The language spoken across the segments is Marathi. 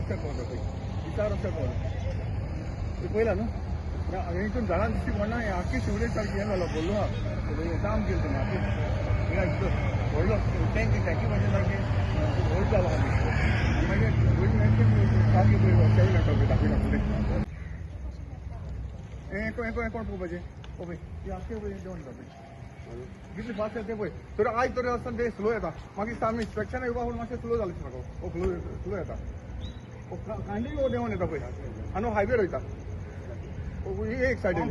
रस्त्याक पावता पळय दिसा रस्त्याक पावता ते पळयला न्हू हितून झाडां दिसती पडना हें आख्खी शिवरेज सारकी हें जालो बोल्लो आहा जाम केलें तें आख्खी व्हडलो टँकी म्हणजे सारकें व्हड जालो आहा मागीर व्हडली सारकी पळय रस्त्याक घालता दाखयता फुडें हें कोण पळोवपाचें पळय ती आख्खी पळय जेवण जाता कितले फास्ट येता पळय तर आयज तरी आसतना ते स्लो येता मागीर आमी इन्स्पेक्शन येवपा पूण मातशें स्लो जालें म्हाका स्लो येता कांडी देंवन येता पळय आनी हायवे रोयता एक सायडीन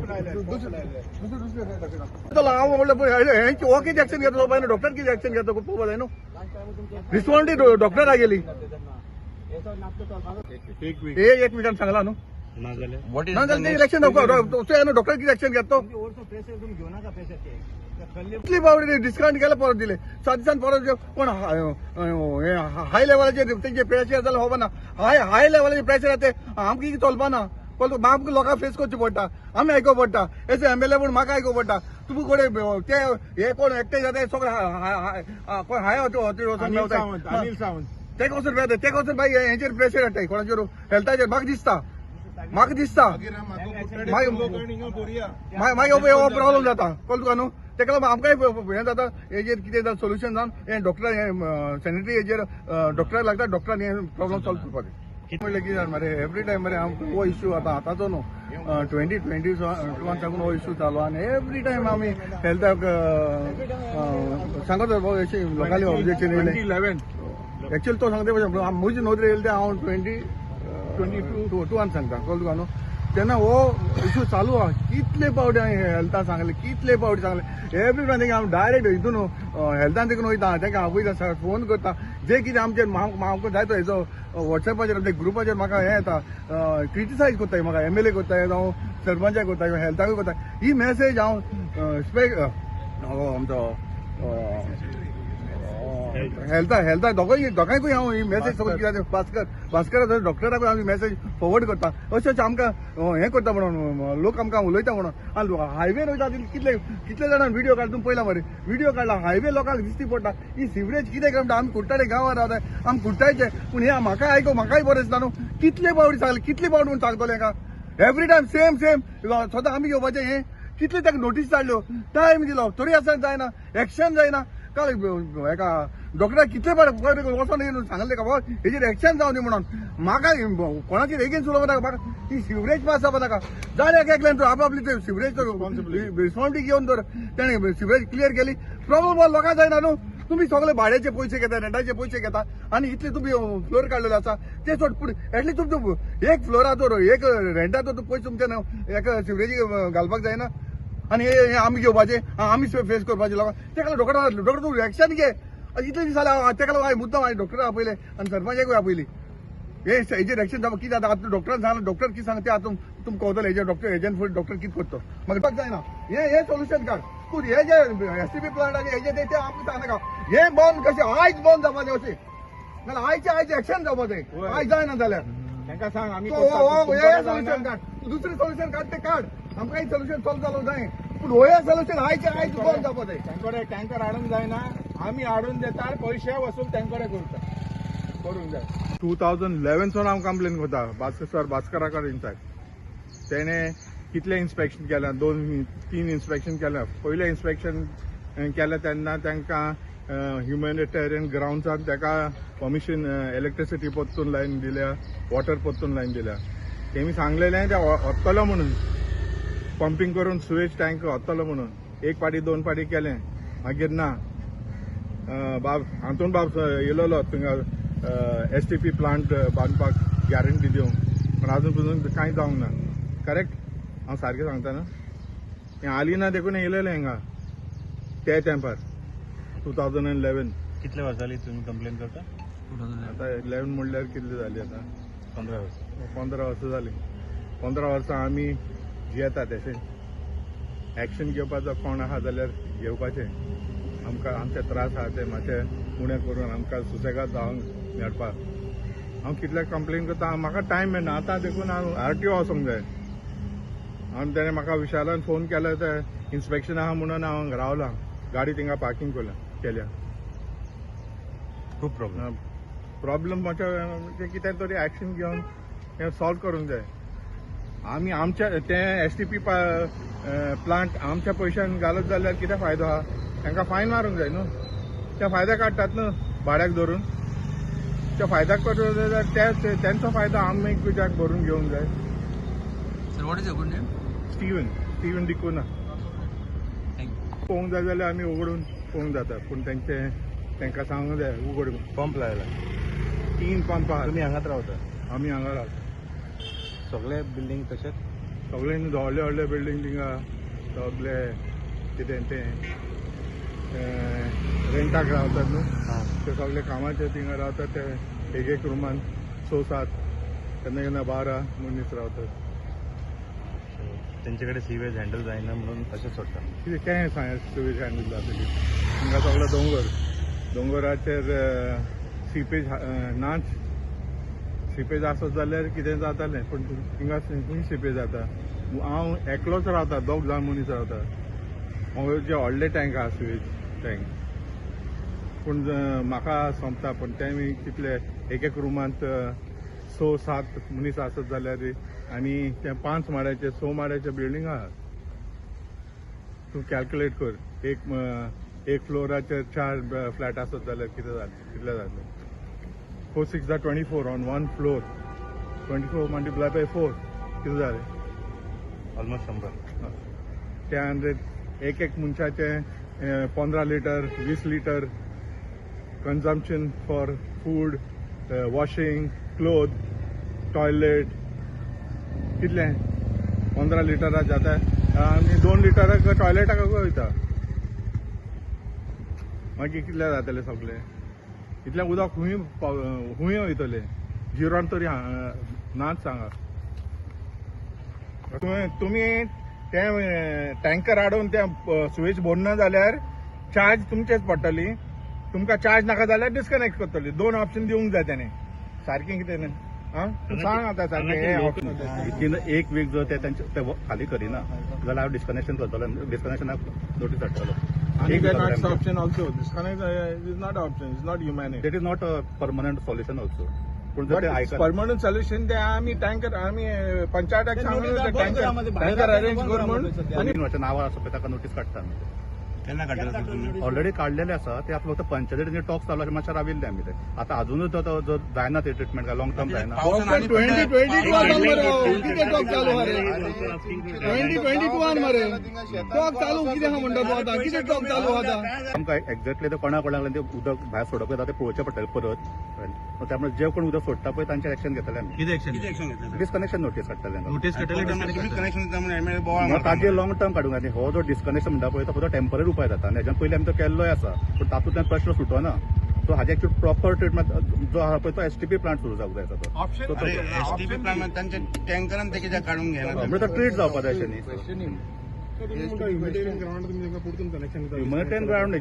दुसरे हांव म्हणलें पळय हेंची हो कितें एक्शन घेता पळय डॉक्टर कितें एक्शन घेता पळोवपा जाय न्हू रिस्पॉन्सिबिलिटी डॉक्टरा गेली एक मिनिटान सांगला न्हू ना जाल्यार इलेक्शन डॉक्टर कितें एक्शन घेता तो कितली बावडी डिस्काउंट केला परत दिले 7 दिसान परत कोण हाय लेवलाचेर तेंचे प्रेशर जाल्यार खबर ना हाय लेवलाचेर प्रेशर येता आमकां कितें चलपा ना आमकां लोकांक फेस करचें पडटा आमी आयको पडटा एज एमएलए पूण म्हाका आयको पडटा तुमी कोण ते हे कोण एकटे जाता सगळे हाय अनिल सावंत ते कसो बाय हेचेर प्रेशर येता कोणाचेर हेल्थाचेर म्हाका दिसता मागीर हो प्रॉब्लम जाता कळ्ळें तुका न्हू तेका लागून आमकांय हें जाता हेजेर कितें जाता सोल्युशन जावन हें डॉक्टर सॅनिटरी हेजेर डॉक्टराक लागता डॉक्टरान हें प्रॉब्लम सॉल्व करपाचें म्हणलें कितें मरे एवरी टायम मरे आमकां हो इश्यू आतांचो न्हू 2021 साकून हो इश्यू चालू आनी एवरी टायम आमी हेल्थाक सांगता अशी लोकांली ऑब्जेक्शन येयलें एक्चुअली तो सांगता म्हजी नोंद येयली ते हांव 2022 सांगता कळ्ळें तुका न्हू तेन्ना हो इश्यू चालू आहा कितले फावटी हांवें हेल्थाक सांगलें कितले फावटी सांगलें एवरी टायम तेका हांव डायरेक्ट हितून हेल्थान देखून वयता तेका आपयता फोन करता जे कितें आमचेर म्हाका जाय तो हेजो वॉट्सॅपाचेर ते ग्रुपाचेर म्हाका हें येता क्रिटिसायज कोत्ताय म्हाका एमएलए कोत्ताय जावं सरपंचाक कोत्ताय हेल्थाकूय कोत्ताय ही मेसेज हांव आमचो हेल्था दोगांयकूय हांव ही मेसेज सगळी कितें भास्कर डॉक्टराकूय हांव ही मेसेज फॉरवर्ड करता अशें आमकां हें करता म्हणून लोक आमकां उलयता म्हणून आनी हायवे वयता कितले जाणां व्हिडिओ काडला तुमी पळयला मरे व्हिडिओ काडला हायवे लोकांक दिसती पडटा ही सिवरेज कितें करता आमी कुट्टाडे गांवांत रावताय आमी कुट्टायचे पूण हे म्हाकाय बरें दिसता न्हू कितले फावटी सांगलें कितले फावटी म्हूण सांगतलें हेका एवरी टायम सेम सदां आमी घेवपाचें हें कितले ताका नोटीस धाडल्यो टायम दिलो तरी आसतना जायना एक्शन जायना कळ्ळें हेका डॉक्टराक कितले फावटी वचोन सांगलें का हेजेर एक्शन जावं न्ही म्हणून म्हाका कोणाचेर एगेन्स्ट उलोवप नाका म्हाका ती सिवरेज पास जावपा नाका जाल्यार एकल्यान तर आपली ते सिवरेज रिस्पॉन्सिबिलिटी घेवन तर तेणें सिवरेज क्लियर केली प्रॉब्लम लोकांक जायना न्हू तुम्ही सगळे भाड्याचे पयशे घेता रेंटाचे पयशे घेता आनी इतले तुम्ही फ्लोर काडलेले आसा ते सोड पूण एटलीस्ट तुमचो एक फ्लोराचो एक रेंटाचो पयशे तुमच्या एका सिवरेजी घालपाक जायना आनी हे आमी घेवपाचे आमी फेस करपाचे लोकांक तेका डॉक्टर तूं एक्शन घे इतले दीस जाले तेका लागून मुद्दम हांवें डॉक्टराक आपयले आनी सरपंचाकूय आपयली हेजेर एक्शन जावप कितें जाता आतां डॉक्टरान सांगलें डॉक्टर कितें सांगता ते आतां तुमकां कळटलें हेजेर हेज्यान फुडें डॉक्टर कितें करता म्हाका जायना हे सोल्युशन काड तूं हे जे एसटीपी प्लांटाचे हेजे ते आमकां सांगनाका हे बंद कशें आयज बंद जावपाचें अशें नाल्यार आयज एक्शन जावपाचें आयज जायना जाल्यार तांकां सांग आमी हे सोल्युशन काड दुसरें सोल्युशन काड तें काड आमकांय सोल्युशन सॉल्व जालो जाय पूण हो सोल्युशन आयज बंद जावपाचें तांकडे टँकर हाडूंक जायना आमी हाडून देता पयशे वसूल तांकडे करता करूंक जाय 2011 सावन हांव कंप्लेन करता भास्करा कडेन तेणे कितले इन्स्पेक्शन केल्या 2-3 इन्स्पेक्शन केल्या पयलें इन्स्पेक्शन केलें तेन्ना तांकां ह्युमॅनिटेरियन ग्राउंड्साक ताका परमिशन इलेक्ट्रिसिटी परतून लायन दिल्या वॉटर परतून लायन दिल्या तेमी सांगलेलें ते वतलो म्हणून पंपींग करून सुवेज टँक वतलो म्हणून 1 पाटी 2 पाटी केलें मागीर ना हातून बाब येयलोलो थिंगा एसटीपी प्लांट बांदपाक गॅरंटी दिवंक पण अजून पसून कांय जावंक ना करेक्ट हांव सारकें सांगता ना हें आलिना देखून येयलेलें हिंगा ते तेंपार 2011 कितले वर्सां जालीं तुमी कंप्लेन करता आतां 11 म्हणल्यार कितली जाली आतां 15 वर्सां 15 वर्सां जालीं 15 वर्सां आमी जियेता तशें एक्शन घेवपाचो कोण आहा जाल्यार घेवपाचें आमकां आमचे त्रास आहा ते मातशे उणें करून आमकां सुसेगाद जावंक मेळपाक हांव कितले कंप्लेन करता म्हाका टायम मेळना आतां देखून हांव आरटीओ वचोंक जाय आनी तेणें म्हाका विशालान फोन केलो ते इन्स्पेक्शन आहा म्हणून हांव रावलां गाडी थिंगा पार्किंग केल्या खूब प्रॉब्लेम प्रॉब्लेम मातशें कितें तरी एक्शन घेवन हें सॉल्व करूंक जाय. आमी आमच्या ते STP प्लांट आमच्या पयशान घालत जाल्यार कितें फायदो आहा? तांकां फायन मारूंक जाय न्हू. ते फायदो काडटात न्हू भाड्याक धरून. त्या फायद्याक करून जाल्यार त्यांचो फायदो आमी कित्याक भरून घेवंक जाय. Sir what is your good name? Steven Dicona. Thank you. पळोवंक जाय जाल्यार आमी उगडून पळोवंक जाता पूण तांकां सांगूंक जाय उगड. पंप लायला 3 पंप आहात. तुम्ही हांगात रावता आमी हांगा रावता. सगळे बिल्डींग तशेंच सगळे व्हडले व्हडले बिल्डींग थिंगा सगळे कितें ते रेंटाक रावतात न्हू. ते सगळे कामाचे थिंगा रावतात. ते एक रुमान 6-7 केन्ना केन्ना 12 मनीस रावतात. त्यांच्याकडे सीवेज हँडल जायना म्हणून अशें सोडटा. कितें कें सायन्स सुविधा हँडल जातली. हिंगा सगळो दोंगराचेर सीपेज नाच. सीपेज आसत जाल्यार कितें जातालें पूण हिंगा खंय सीपेज जाता. हांव एकलोच रावता. 2 जाण मनीस रावता. जे व्हडले टँक आहा सुवेज टँक पूण म्हाका सोंपता. पूण ते कितले एक रुमांत 6-7 मनीस आसत जाल्यार आनी ते 5 माळ्याचे 6 माळ्याचे बिल्डींग आहा. तूं कॅल्क्युलेट कर. एक फ्लोराचेर 4 फ्लॅट आसत जाल्यार कितले जातले. 4 6 24 ऑन 1 फ्लोर. 24 मल्टिप्लाय बाय 4 कितें जालें? ऑलमोस्ट 100. त्या एक मनशाचे 15 litre 20 litre consumption for food, washing, cloth, toilet कितलें 15 लिटरां जाता. आनी 2 लिटराक टॉयलेटाक वयता. मागीर कितले जातले सगळे. इतलें उदक खूंय वयतलें. जिरोन तरी नाच सांगा. तुमी ते टँकर हाडून ते सुवेज भरना जाल्यार चार्ज तुमचेच पडटली. तुमकां चार्ज नाका जाल्यार डिस्कनेक्ट करतली. 2 ऑप्शन दिवंक जाय तेणे. सारकें कितें न्हू. सांग आतां सारकें हे ऑप्शन. विथीन 1 वीक जर ते खाली करिना जाल्यार हांव डिस्कनेक्शन करतलो. डिस्कनेक्शनाक notice धाडटलो. next option also. Disconnect is not option. It's not humanity. देट is not a permanent solution also. पूण जर But ते it's आयकना permanent solution ते आम्ही टँकर आम्ही पंचायताक सांगून टँकर अरेंज कर म्हणून. आणि नावार आसा पळय ताका नोटीस काडटा आमी. केन्ना काडटले तुम्ही? ऑलरेडी काडलेले आसा. ते आतां फक्त पंचायतीचे टॉक्स चालू आसा. मातशें राविल्ले आमी ते. आतां अजूनच जो जायना ते ट्रिटमेंट काय लॉंग टर्म जायना. 2022 कितें टॉक चालू हा रे. 2022 मरे टॉक चालू कितें हा म्हणटा तूं आतां. कितें टॉक चालू आहा आतां. आमकां एक्झॅक्टली ते कोणाक ते उदक भायर सोडप येता ते पळोवचें पडटलें परत. त्यामुळे जे कोण उदक सोडटा पळय तांचेर एक्शन घेतले आमी. किती ऍक्शन? डिस्कनेक्शन नोटीस काडटले तांकां. नोटीस ताजेर लॉंग टर्म काडूंक जाय. हो जो डिस्कनेक्शन म्हणटा पळय तो फक्त टेम्पररी उपाय जाता. आनी हेज्यान पयलीं आमी तो केल्लोय आसा पूण तातूंतल्यान प्रश्न सुटना. सो हाजे एक्चुअल प्रॉपर ट्रिटमेंट जो आहा पळय तो STP प्लांट सुरू जावंक जाय तो. STP प्लांट त्यांच्या टँकरान ते कित्याक काडूंक घेना? म्हणजे तो ट्रीट जावपा जाय अशें न्ही. ह्युमॅनिटेरियन ग्राउंड तुमी तांकां परतून कनेक्शन ह्युमॅनिटेरियन ग्राउंड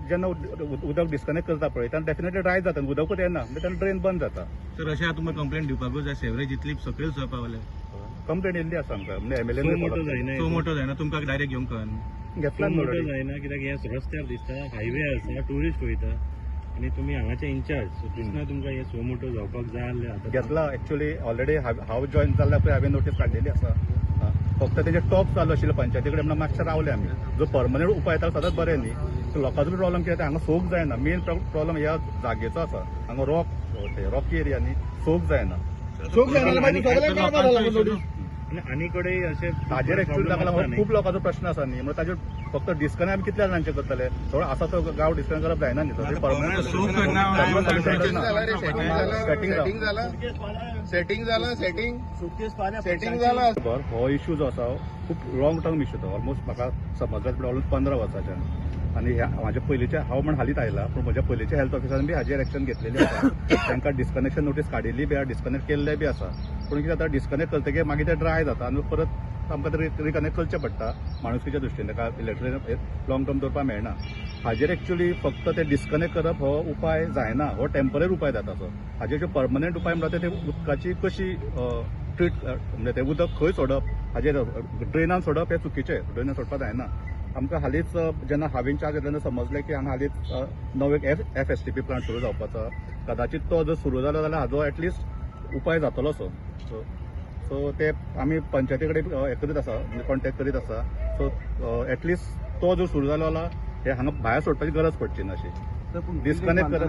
जेन्ना उदक डिस्कनेक्ट करता पळय तेन्ना डेफिनेटली ड्राय जाता. उदकूच येना म्हणजे तेन्ना ड्रेन बंद जाता. सर अशें आतां तुमकां कंप्लेंट दिवपाकूच जाय. सेवरेज इतली सकयल पावले. कंप्लेंट येयल्ली आसा आमकां. म्हणजे सो MLA जायना तुमकां डायरेक्ट घेवंक कळना. घेतला जायना कित्याक हे रस्त्यार दिसता हायवे आसा टुरिस्ट वयता आनी तुमी हांगाचे इन्चार्ज सो दिसना तुमकां हे सो मोटो जावपाक जाय आसलें आतां. घेतला एक्चुअली ऑलरेडी हांव जॉईन जाल्ल्या पळय हांवें नोटीस काडलेली आसा. फक्त तेजे टॉप चालू आशिल्ले पंचायती कडेन म्हणून मातशें रावले आमी. जो परमनंट उपाय येता सदांच बरें न्ही. सो लोकांचो प्रॉब्लम कितें हांगा सोक जायना. मेन प्रॉब्लम ह्या जागेचो आसा. हांगा रॉकी एरिया न्ही सोक जायना. सोक जायना मागीर सगळ्यांक काडपाक लागला नोटीस. आनी कडेन अशें ताजेर एक्चुअली ताका लागून खूब लोकांचो प्रश्न आसा न्ही. म्हणजे ताजेर फक्त डिस्कनेक्ट आमी कितल्या जाणांचे करतले. थोडो आसा तो गांव डिस्कनेक्ट करप जायना न्ही. तो परमनंट सेटिंग जाला. हो इश्यू जो आसा खूब लॉंग टर्म इश्यू तो. ऑलमोस्ट म्हाका समजल्यार ऑलमोस्ट 15 वर्साच्यान. आनी म्हाजे पयलींचे हांव म्हण हालींच आयला पूण म्हज्या पयलींच्या हेल्थ ऑफिसरान बी हाजेर एक्शन घेतलेली आसा. तांकां डिस्कनेक्शन नोटीस काडिल्ली बी आसा. डिस्कनेक्ट केल्ले बी आसा. पूण कितें जाता डिस्कनेक्ट करतकीर मागीर ते ड्राय जाता आनी परत आमकां ते रिकनेक्ट करचें पडटा माणुसकीच्या दृश्टीन. ताका इलेक्ट्रिक लॉंग टर्म दवरपाक मेळना. हाजेर एक्चुअली फक्त ते डिस्कनेक्ट करप हो उपाय जायना. हो टेम्पररी उपाय जाता. सो हाजेर जो परमनंट उपाय म्हणटा ते उदकाची कशी ट्रीट म्हणजे ते उदक खंय सोडप हाजेर ड्रेनान सोडप हे चुकीचें. ड्रेनान सोडपाक जायना. आमकां हालींच जेन्ना हांवें चार्ज घेतल्यान समजलें की हांगा हालींच नवो एक FSTP प्लांट सुरू जावपाचो. कदाचित तो जर सुरू जालो जाल्यार हाजो ऍटलिस्ट उपाय जातलो सो ते आमी पंचायती कडेन हे करीत आसा कॉन्टॅक्ट करीत आसा सो ऍटलिस्ट तो जर सुरू जालो जाल्यार हे हांगा भायर सोडपाची गरज पडची ना अशी डिस्कनेक्ट करप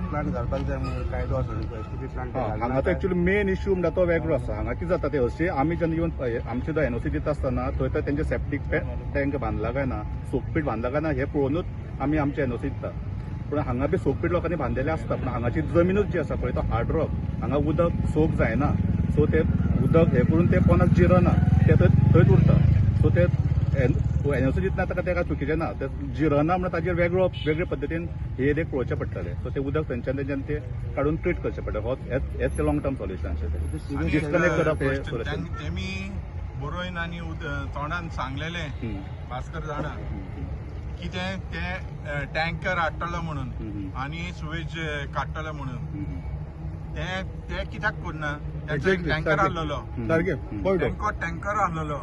प्लांट घालपाक जाय म्हणून कायदो आसा एसटीपी प्लांट हांगाचो एक्चुअली मेन इश्यू म्हणटा तो वेगळो आसा. हांगा कितें जाता ते हरशी आमी जेन्ना इवन आमची जो एनओसी दिता आसतना थंय तर तेंचे सेप्टीक टँक बांदला काय ना सोकपीट बांदला काय ना हे पळोवनूच आमी आमची एनओसी दिता. पूण हांगा बी सोकपीट लोकांनी बांदिल्ले आसता पूण हांगाची जमीनूच जी आसा पळय तो हार्ड रॉक हांगा उदक सोक जायना सो ते उदक हे करून ते कोणाक जिरना ते थंयच उरता सो ते एनओसी दितना ताका चुकीचें ना ते जिरना म्हणून ताजेर वेगळे पद्दतीन हे एक पळोवचें पडटलें सो ते उदक थंयच्यान ते काडून ट्रीट करचें पडटलें हेच ते लॉंग टर्म सोल्युशन अशें डिस्कनेक्ट करप हे सोल्युशन. तेमी बरोवन आनी तोंडान सांगलेले भास्कर जाणा की ते टँकर हाडटलो म्हणून आनी सुवेज काडटले म्हणून ते कित्याक करना त्याचो एक टँकर आहलोलो टँकर आहलोलो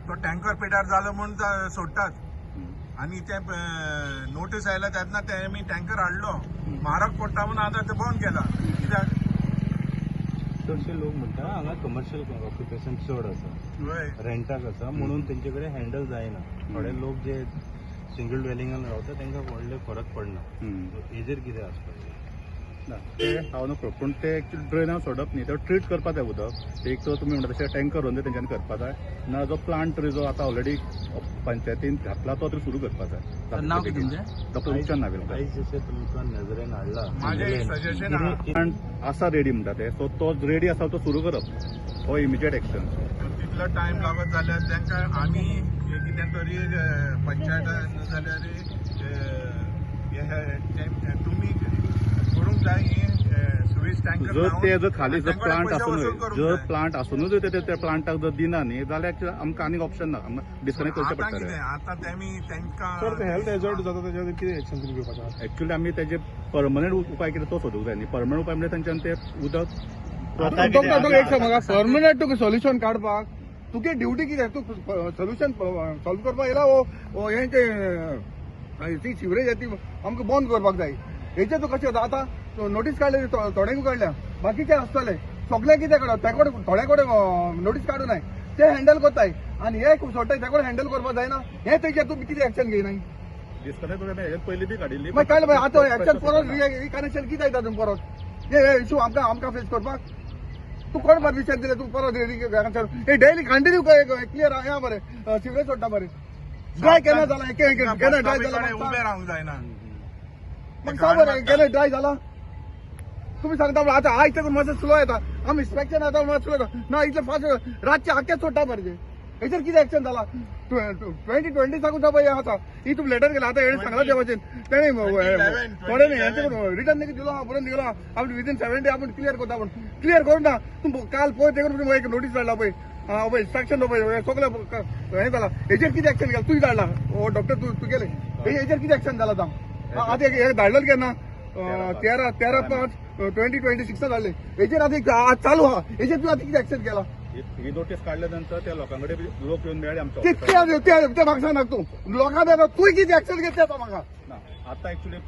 तो टँकर पिड्यार जालो म्हणून सोडटात आनी ते नोटीस आयला तेन्ना तेमी टँकर हाडलो म्हारग पडटा म्हणून आतां ते बंद केला कित्याक चडशे लोक म्हणटा हांगा कमर्शियल ऑक्युपेशन चड आसा रेंटाक आसा म्हणून तेंचे कडेन हँडल जायना. थोडे लोक जे सिंगल ड्वेलिंगान रावता तांकां व्हडले फरक पडना हेजेर कितें आसपाक ते हांव नको पूण ते एक्चुअली ड्रेनार सोडप न्ही ते ट्रीट करपा जाय उदक एक तर तुमी म्हणटा तशें टँकर व्हरून तेंच्यांनी करपा जाय ना जो प्लांट तरी जो आतां ऑलरेडी पंचायतीन घातला तो तरी सुरू करपा जाय. नाव कितें तुमचें? डॉक्टर उपचार नावेलकर. आयज जशें तुमकां नजरेन हाडला माझे सजेशन आहा प्लांट आसा रेडी म्हणटा ते सो तो रेडी आसा तो सुरू करप हो इमिजिएट एक्शन. तितलो टायम लागत जाल्यार तांकां आमी कितें तरी पंचायत जाल्यार तुमी करूंक जाय सुवेज टँकर जर ते जर खाली जर प्लांट आसूनूच ते प्लांटाक जर दिना न्ही जाल्यार आमकां आनीक ऑप्शन ना आमकां डिस्कनेक्ट करचें पडटलें. आतां तेमी तांकां हेल्थ एजॉर्ट जाता त्याच्यावर कितें एक्शन तुमी घेवपाचें? एक्चुअली आमी तेजे परमनंट उपाय कितें तो सोदूंक जाय न्ही. परमनंट उपाय म्हणजे तेंच्यान ते उदक डॉक्टर एक सांग म्हाका परमनंट तुका सोल्युशन काडपाक तुगे ड्युटी कितें तूं सोल्युशन सॉल्व करपाक येयला वो हेंचे सिवरेज ती आमकां बंद करपाक जाय हेचे तूं कशें आतां नोटीस काडले थोड्यांक काडल्या बाकीचे आसतले सगळे कितें काडप ते कडेन थोड्या कडेन नोटीस काडूं नाय ते हँडल करताय आनी हे सोडटाय ते कडेन हँडल करपाक जायना हे तेजेर तुमी कितें एक्शन घेयनाय डिस्कनेक्ट करता पयलीं बी काडिल्ली मागीर काडलें आतां एक्शन परत रिकनेक्शन कितें जाता तुमी परत हे इशू आमकां फेस करपाक तू कोण बरं विचार दिले तू परत हे डेली कंटिन्यू क्लियर या बरें सिवरेज सोडटा बरें ड्राय केन्ना जाला केन्ना ड्राय जाला उबे रावंक जायना मग सांग बरें केन्ना ड्राय जाला तुम्ही सांगता आतां आयज तेका मातशें स्लो येता आमी इन्स्पेक्शन येता मातशें स्लो येता ना इतलें फास्ट रातचे आख्खे सोडटा मरे हेचेर कितें एक्शन जाला 2020 साकून पळय आसा ही तुमी लेटर केला आतां हेणे सांगला त्या भाशेन तेणे थोडे न्ही हेंचे रिटर्न देखील दिलो हा बरोवन दिलो आमी विदीन 7 डे आपूण क्लियर करता पूण क्लियर करून ना तूं काल पळय ते करून एक नोटीस धाडला पळय पळय इन्स्ट्रक्शन पळय सगळें हें जाला हेचेर कितें एक्शन केला तुवें धाडला डॉक्टर तूं केलें हेचेर कितें एक्शन जाला सांग आतां एक धाडलें केन्ना 13/5/2026 धाडले हेचेर आतां आज चालू आहा हेचेर तुवें आतां कितें एक्शन केला ही नोटीस काडल्या नंतर त्या लोकांकडे लोक येऊन मेळ्ळे आमच्या ते म्हाका सांग तूं लोकांना तुवें कितें एक्शन घेतलें आतां म्हाका आतां एक्चुअली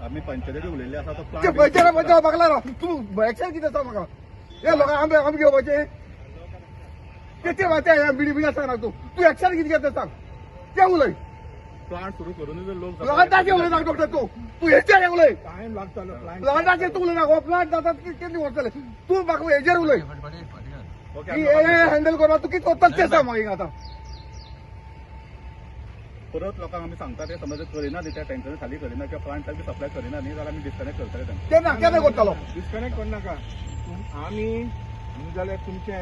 आमी पंचायती उलयल्ले आसा तो ते पंचायत म्हाका लागला तूं एक्शन कितें आसा म्हाका हे लोकांक आमी घेवपाचें ते बिडी आसा तूं एक्शन कितें घेता सांग ते उलय प्लांट सुरू करून जर लोक प्लांटाचेर उलय नाका डॉक्टर तूं हेचेर उलय टायम लागतलो प्लांटाचेर तूं उलय नाका प्लांट जाता कितें वतले तूं म्हाका हेचेर उलय हँडल करपा तूं कितें कोत्ताच तें सांग म्हाका आतां परत लोकांक आमी सांगता ते समज करिना न्ही त्या टँकर खाली करिना किंवा प्लांटाक बी सप्लाय करिना न्ही जाल्यार आमी डिस्कनेक्ट करतले तांकां तेन्ना केन्ना करतलो डिस्कनेक्ट करनाका आमी जाल्यार तुमचे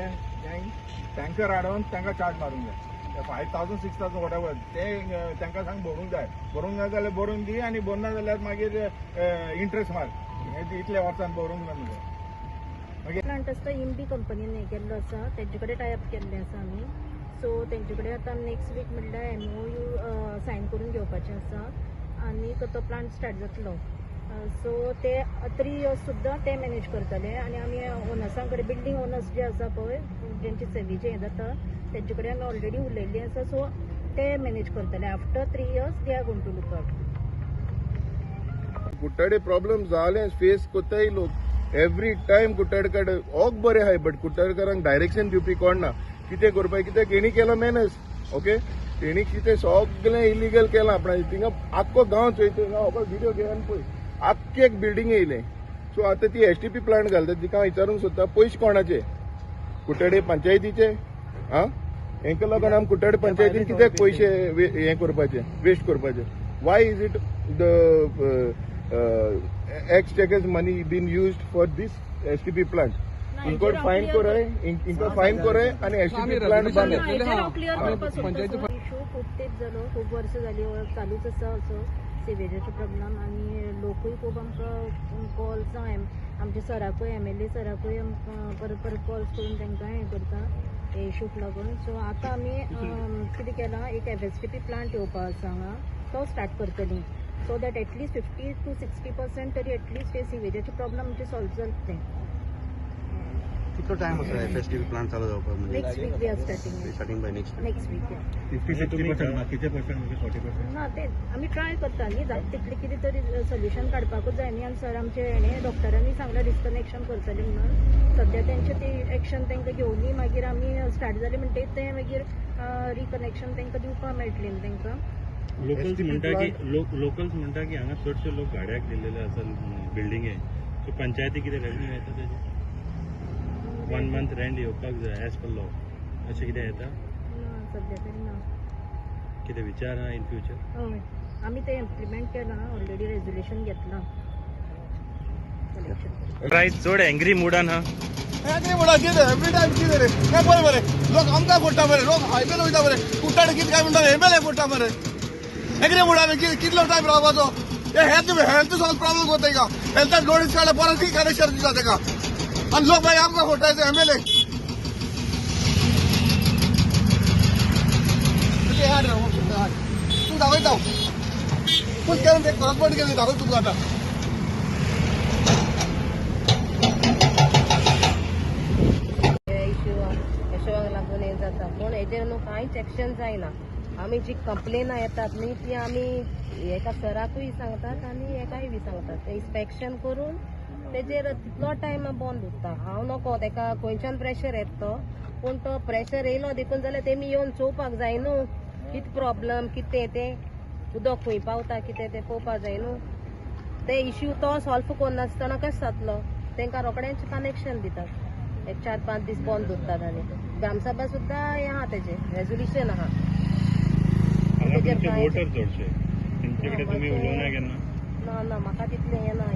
टँकर हाडून तांकां चार्ज मारूंक जाय 5,000 6,000 वॉटेवर ते तांकां सांग भरूंक जाय जाल्यार भरून दी आनी भरना जाल्यार मागीर इंट्रस्ट मार इतल्या वर्सान भरूंक ना न्हू प्लांट आसता इंबी कंपनीन हे केल्लो आसा तेंचे कडेन टाय अप केल्ले आसा आमी सो तेंचे कडेन आतां नेक्स्ट वीक म्हणल्यार MOU सायन करून घेवपाचें आसा आनी तो प्लांट स्टार्ट जातलो सो ते 3 इयर्स सुद्दां ते मॅनेज करतले आनी आमी ओनर्सां कडेन बिल्डींग ओनर्स जे आसा पळय जेंची सेवेचें हें जाता तेंचे कडेन आमी ऑलरेडी उलयल्लीं आसा सो ते मॅनेज करतले after 3 years they are going to look out कुट्टाडे प्रॉब्लेम जाले फेस कोत्ताय लोक एवरी टायम कुट्टाडे कडेन ओग बरें आहाय बट कुट्टाडकारांक डायरेक्शन दिवपी कोण ना कितें करपाक कित्याक हेणी केलो मॅनर्स ओके तेणी कितें सगळें इलिगल केलां आपणा थिंगा आख्खो गांव चोयता हो व्हिडिओ घे आनी पळय आख्खे एक बिल्डींग येयलें सो आतां ती एसटीपी प्लांट घालता तिका हांव विचारूंक सोदता पयशे कोणाचे कुट्टाडे पंचायतीचे आं हेंका लागून आमी कुट्टाडे पंचायतीन कित्याक पयशे हें करपाचे वेस्ट करपाचे why is it the ex tax money been used for these STP plant इनको फाईन कोराय इनको फाईन कोराय आनी एसटीपी प्लांट बांद इशू खूप तेंप जालो खूप वर्ष जाली चालूच आसा असो सिवेजाचो प्रॉब्लम आनी लोकूय खूब आमकां कॉल्स आमच्या सराकूय MLA सराकूय परत परत कॉल्स करून तांकां हें करता हे इशूक लागून सो आतां आमी कितें केलां एक FSTP प्लांट येवपा आसा हांगा तो स्टार्ट करतलीं सो दॅट एटलीस्ट 50 to 60% तरी एटलीस्ट हे सिवेजाचे प्रॉब्लम आमचे सॉल्व जातले कितलो टायम आसा FSTP प्लांट चालू जावपाक म्हणजे next week we are starting by next week 50-60% बाकीचे पर्सेंट म्हणजे 40%. ना ते आमी ट्राय करता न्ही जाता तितले कितें तरी सोल्युशन काडपाकूच जाय न्ही आनी सर आमचे हेणे डॉक्टरांनी सांगला डिस्कनेक्शन करतले म्हणून सद्या तेंचे ती एक्शन तांकां घेवली मागीर आमी स्टार्ट जाले म्हणटे ते मागीर रिकनेक्शन तांकां दिवपाक मेळटलें न्ही तांकां लोकल्स म्हणटा की हांगा चडशे लोक गाड्याक दिल्लेले आसा बिल्डिंगे सो पंचायती कितें रेव्हन्यू येता तेजे 1 month रेंट येवपाक जाय एज पर लॉ अशें कितें येता ना सद्या तरी ना कितें विचार आहा इन फ्युचर हय आमी ते इम्प्लिमेंट केलां ऑलरेडी रेजोल्युशन घेतलां प्रायस चड एंग्री मुडान हा कितें म्हणा कितें एवरी टायम कितें रे काय पळय मरे लोक आमकां फोडटा मरे लोक हायवेन वयता मरे कुट्टाडे कितें काय म्हणटा MLA फोडटा मरे एग्री म्हणा कितलो टायम रावपाचो हेल्थ सगळो प्रॉब्लेम करता का हेल्थाक नोटीस काडला परत की कनेक्शन दिता ताका आनी लोक मागीर आमकां फोडटायचे MLA तूं दाखयता पूण केलें ते करस्पॉन्ड केलें दाखय तुका आतां इश्यू यशोवाक लागून हें जाता पूण हेजेर न्हू कांयच एक्शन जायना आमी जी कंप्लेन येतात न्ही ती आमी एका सराकूय सांगतात आनी एकाय बी सांगतात इन्स्पेक्शन करून तेजेर तितलो टायम बंद उरता हांव नको तेका खंयच्यान प्रेशर येता तो पूण तो प्रेशर येयलो देखून जाल्यार तेमी येवन चोवपाक जाय न्हू कितें प्रॉब्लम कितें तें उदक खंय पावता कितें तें पळोवपाक जाय न्हू ते इश्यू तो सॉल्व करनासतना कशें जातलो तांकां रोखडेंच कनेक्शन दितात 4-5 दीस बंद उरतात आनी ग्रामसभा सुद्दां हें आहा तेजें रेजोल्युशन आहा वोटर चडशे तेंचे कडेन तुमी उलोवना केन्ना ना म्हाका तितलें हें ना